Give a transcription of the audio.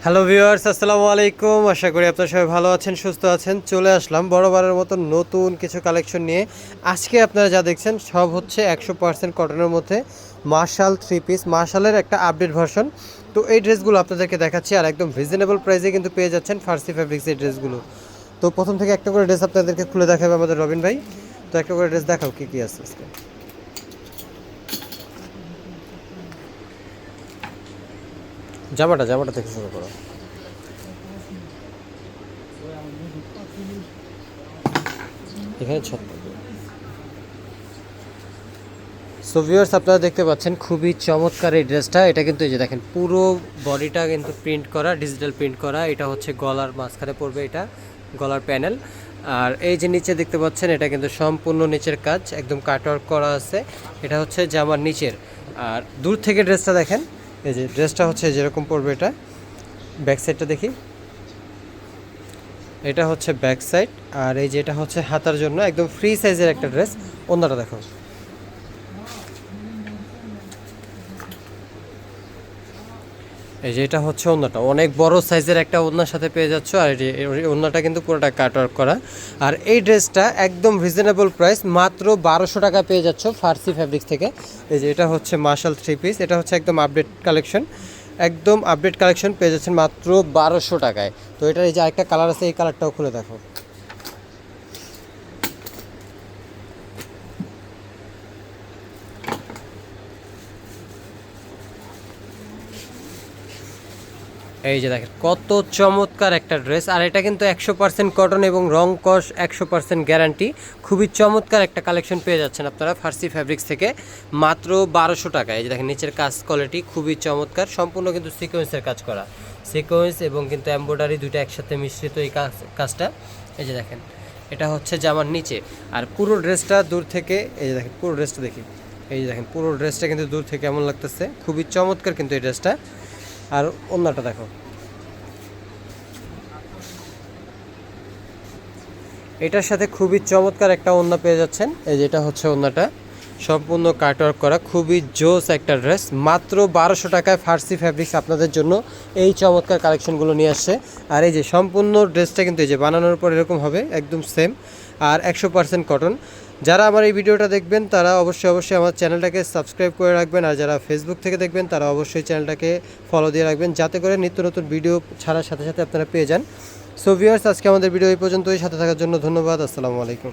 Hello viewers, আসসালামু আলাইকুম। আশা করি আপনারা সবাই ভালো আছেন, সুস্থ আছেন। চলে আসলাম বরাবরের মতো নতুন কিছু কালেকশন নিয়ে। আজকে আপনারা যা দেখছেন সব হচ্ছে 100% কটনের মধ্যে মার্শাল থ্রি পিস, মার্শালের একটা আপডেট ভার্সন। তো এই ড্রেসগুলো আপনাদেরকে দেখাচ্ছি, আর একদম রিজনেবল প্রাইসে কিন্তু পেয়ে যাচ্ছেন ফার্সি ফ্যাব্রিক্স এই ড্রেসগুলো। তো প্রথম থেকে একটা করে ড্রেস আপনাদেরকে খুলে দেখাবে আমাদের রবিন ভাই। তো একটা করে ড্রেস দেখাও, কী কী আছে আজকে। জামাটা থেকে শুরু করো। এখানে সো ভিউয়ার্স, আপনারা দেখতে পাচ্ছেন খুবই চমৎকার এই ড্রেসটা। এটা কিন্তু এই যে দেখেন, পুরো বডিটা কিন্তু প্রিন্ট করা, ডিজিটাল প্রিন্ট করা। এটা হচ্ছে গলার মাঝখানে পড়বে, এটা গলার প্যানেল। আর এই যে নিচে দেখতে পাচ্ছেন, এটা কিন্তু সম্পূর্ণ নিচের কাজ, একদম কাটওয়ার্ক করা আছে। এটা হচ্ছে জামার নিচের। আর দূর থেকে ড্রেসটা দেখেন, এই যে ড্রেসটা হচ্ছে যেরকম পড়বে, এটা ব্যাক সাইডটা দেখি। এটা হচ্ছে ব্যাক সাইড, আর এই যে এটা হচ্ছে হাতার জন্য একদম ফ্রি সাইজের একটা ড্রেস। অন্যটা দেখো, এই যে এটা হচ্ছে ওড়নাটা, অনেক বড় সাইজের একটা ওড়নার সাথে পেয়ে যাচ্ছ। আর এই ওড়নাটা কিন্তু পুরোটা কাটওয়ার্ক করা। আর এই ড্রেসটা একদম রিজনেবল প্রাইস, মাত্র 1200 টাকা পেয়ে যাচ্ছ ফার্সি ফ্যাব্রিক্স থেকে। এই যে এটা হচ্ছে মার্শাল থ্রি পিস, এটা হচ্ছে একদম আপডেট কালেকশন, একদম আপডেট কালেকশন পেয়ে যাচ্ছেন মাত্র 1200 টাকায়। তো এটার এই যে আরেকটা কালার আছে, এই কালারটাও খুলে দেখো। এই যে দেখেন কত চমৎকার একটা ড্রেস। আর এটা কিন্তু 100% কটন এবং রং কস 100% গ্যারান্টি। খুবই চমৎকার একটা কালেকশন পেয়ে যাচ্ছেন আপনারা ফার্সি ফ্যাব্রিক্স থেকে মাত্র 1200 টাকায়। এই যে দেখেন নিচের কাজ কোয়ালিটি খুবই চমৎকার, সম্পূর্ণ কিন্তু সিকোয়েন্সের কাজ করা, সিকোয়েন্স এবং কিন্তু এমব্রয়ডারি দুইটা একসাথে মিশ্রিত এই কাজটা। এই যে দেখেন, এটা হচ্ছে জামার নিচে। আর পুরো ড্রেসটা দূর থেকে, এই যে দেখেন পুরো ড্রেসটা দেখি, এই যে দেখেন পুরো ড্রেসটা কিন্তু দূর থেকে এমন লাগতেছে, খুবই চমৎকার কিন্তু এই ড্রেসটা। আর ওড়নাটা দেখো, এটার সাথে খুবই চমৎকার একটা ওড়না পেয়ে যাচ্ছেন। এই যেটা হচ্ছে ওড়নাটা, সম্পূর্ণ কাটওয়ার্ক করা, খুবই জোস একটা ড্রেস। মাত্র 1200 টাকায় ফার্সি ফ্যাব্রিক্স আপনাদের জন্য এই চমৎকার কালেকশনগুলো নিয়ে আসছে। আর এই যে সম্পূর্ণ ড্রেসটা কিন্তু এই যে বানানোর পর এরকম হবে, একদম সেম, আর 100% কটন। যারা আমার এই ভিডিওটা দেখবেন তারা অবশ্যই আমার চ্যানেলটাকে সাবস্ক্রাইব করে রাখবেন। আর যারা ফেসবুক থেকে দেখবেন তারা অবশ্যই চ্যানেলটাকে ফলো দিয়ে রাখবেন, যাতে করে নিত্য নতুন ভিডিও ছাড়ার সাথে সাথে আপনারা পেয়ে যান। সো ভিউয়ার্স, আজকে আমাদের ভিডিও এই পর্যন্তই। সাথে থাকার জন্য ধন্যবাদ। আসসালামু আলাইকুম।